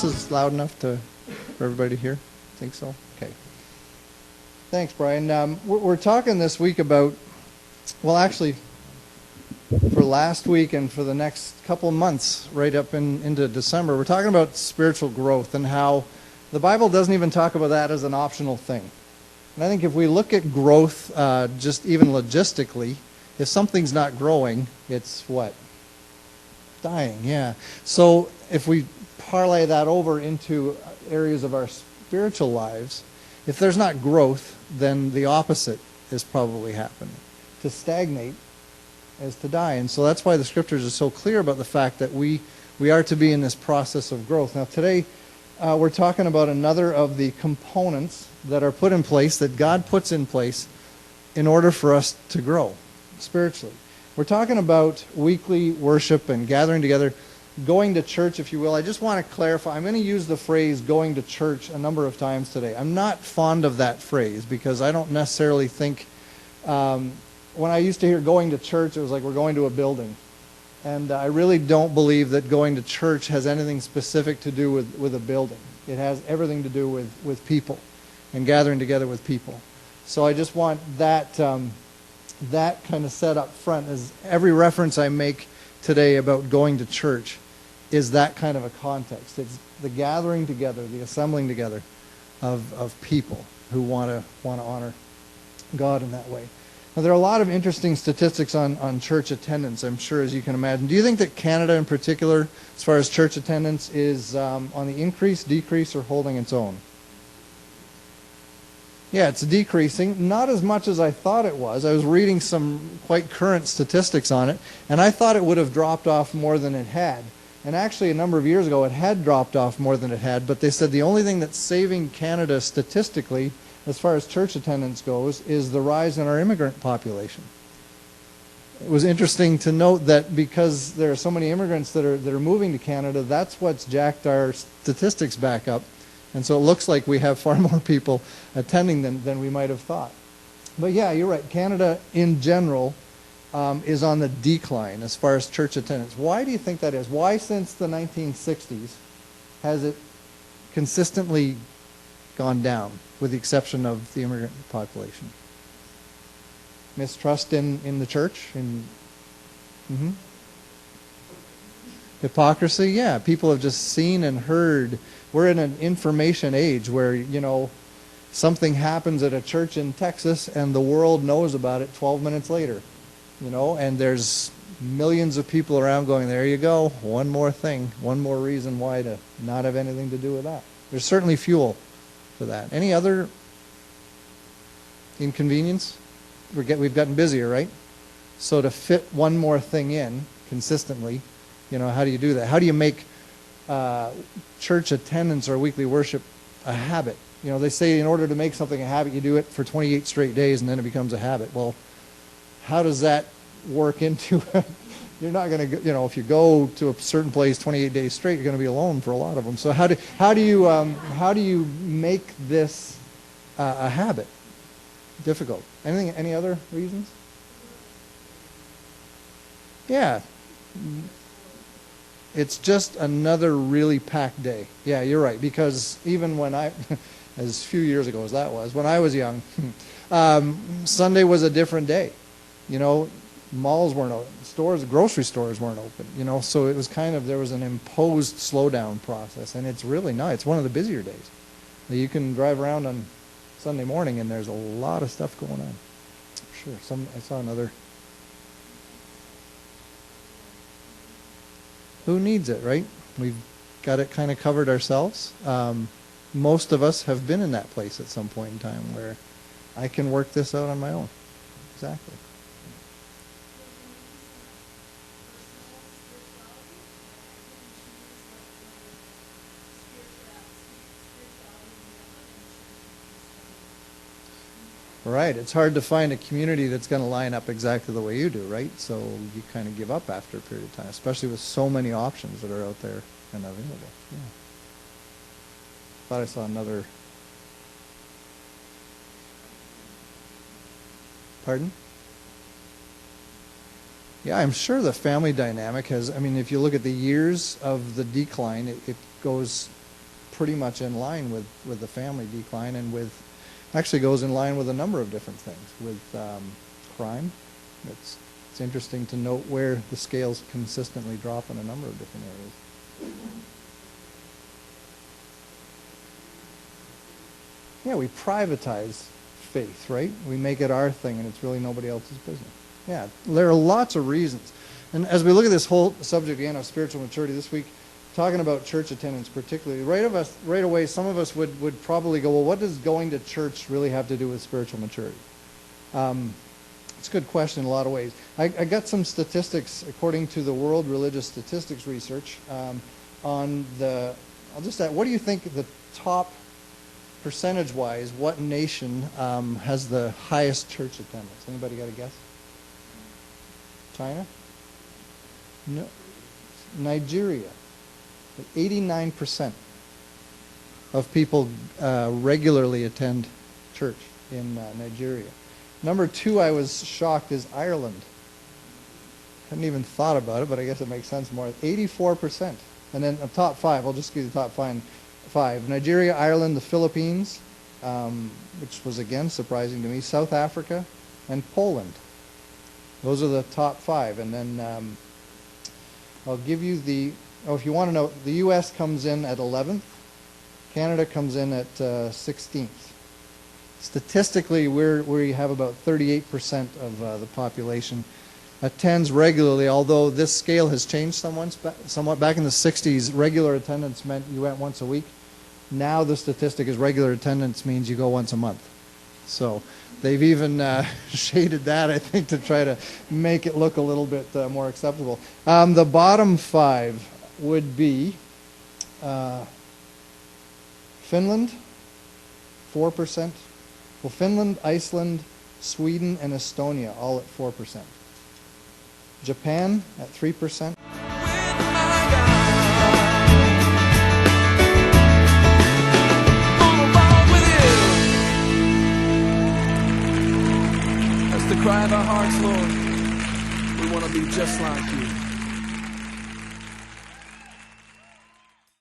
this is loud enough for everybody to hear? Think so? Okay. Thanks, Brian. We're talking this week about, well, actually, for last week and for the next couple of months, right up into December, we're talking about spiritual growth and how the Bible doesn't even talk about that as an optional thing. And I think if we look at growth, just even logistically, if something's not growing, it's what? Dying, yeah. So if we parlay that over into areas of our spiritual lives, if there's not growth, then the opposite is probably happening. To stagnate is to die. And so that's why the scriptures are so clear about the fact that we are to be in this process of growth. Now today, we're talking about another of the components that are put in place, that God puts in place in order for us to grow spiritually. We're talking about weekly worship and gathering together, going to church, if you will. I just want to clarify. I'm going to use the phrase going to church a number of times today. I'm not fond of that phrase because I don't necessarily think, when I used to hear going to church, it was like we're going to a building. And I really don't believe that going to church has anything specific to do with a building. It has everything to do with people and gathering together with people. So I just want that kind of set up front, as every reference I make today about going to church is that kind of a context. It's the gathering together, the assembling together of people who want to honor God in that way. Now, there are a lot of interesting statistics on church attendance, I'm sure, as you can imagine. Do you think that Canada in particular, as far as church attendance, is on the increase, decrease, or holding its own? Yeah, it's decreasing. Not as much as I thought it was. I was reading some quite current statistics on it, and I thought it would have dropped off more than it had. And actually, a number of years ago, it had dropped off more than it had, but they said the only thing that's saving Canada statistically, as far as church attendance goes, is the rise in our immigrant population. It was interesting to note that because there are so many immigrants that are moving to Canada, that's what's jacked our statistics back up. And so it looks like we have far more people attending than we might have thought. But yeah, you're right. Canada in general is on the decline as far as church attendance. Why do you think that is? Why since the 1960s has it consistently gone down, with the exception of the immigrant population? Mistrust in the church? Hypocrisy? Yeah, people have just seen and heard. We're in an information age where, something happens at a church in Texas and the world knows about it 12 minutes later. And there's millions of people around going, there you go, one more thing, one more reason why to not have anything to do with that. There's certainly fuel for that. Any other inconvenience? We've gotten busier, right? So to fit one more thing in consistently, how do you do that? How do you make church attendance or weekly worship a habit? They say in order to make something a habit, you do it for 28 straight days and then it becomes a habit. Well, how does that work into it? You're not going to, if you go to a certain place 28 days straight, you're going to be alone for a lot of them. So how do you make this a habit? Difficult. Any other reasons? Yeah. It's just another really packed day. Yeah, you're right. Because even when as few years ago as that was, when I was young, Sunday was a different day. Malls weren't open, grocery stores weren't open, so it was there was an imposed slowdown process, and it's really not. It's one of the busier days. You can drive around on Sunday morning, and there's a lot of stuff going on. Sure, I saw another. Who needs it, right? We've got it kind of covered ourselves. Most of us have been in that place at some point in time where I can work this out on my own. Exactly. Right. It's hard to find a community that's going to line up exactly the way you do, right? So you kind of give up after a period of time, especially with so many options that are out there and available. Yeah. Thought I saw another. Pardon? Yeah, I'm sure the family dynamic has, if you look at the years of the decline, it goes pretty much in line with the family decline, and actually goes in line with a number of different things. With crime, it's interesting to note where the scales consistently drop in a number of different areas. Yeah, we privatize faith, right? We make it our thing, and it's really nobody else's business. Yeah, there are lots of reasons. And as we look at this whole subject again of spiritual maturity this week, talking about church attendance particularly, right away, some of us would probably go, well, what does going to church really have to do with spiritual maturity? It's a good question in a lot of ways. I got some statistics according to the World Religious Statistics Research on what do you think the top, percentage-wise, what nation has the highest church attendance? Anybody got a guess? China? No. Nigeria. 89% of people regularly attend church in Nigeria. Number 2, I was shocked, is Ireland. Hadn't even thought about it, but I guess it makes sense more. 84%. And then the top 5, I'll just give you the top 5. Nigeria, Ireland, the Philippines, which was again surprising to me, South Africa, and Poland. Those are the top 5. And then I'll give you if you want to know, the U.S. comes in at 11th. Canada comes in at 16th. Statistically, we have about 38% of the population attends regularly, although this scale has changed somewhat. Back in the 60s, regular attendance meant you went once a week. Now the statistic is regular attendance means you go once a month. So they've even shaded that, I think, to try to make it look a little bit more acceptable. The bottom 5 would be Finland, 4%. Well, Finland, Iceland, Sweden, and Estonia, all at 4%. Japan at 3%. That's the cry of our hearts, Lord. We want to be just like you.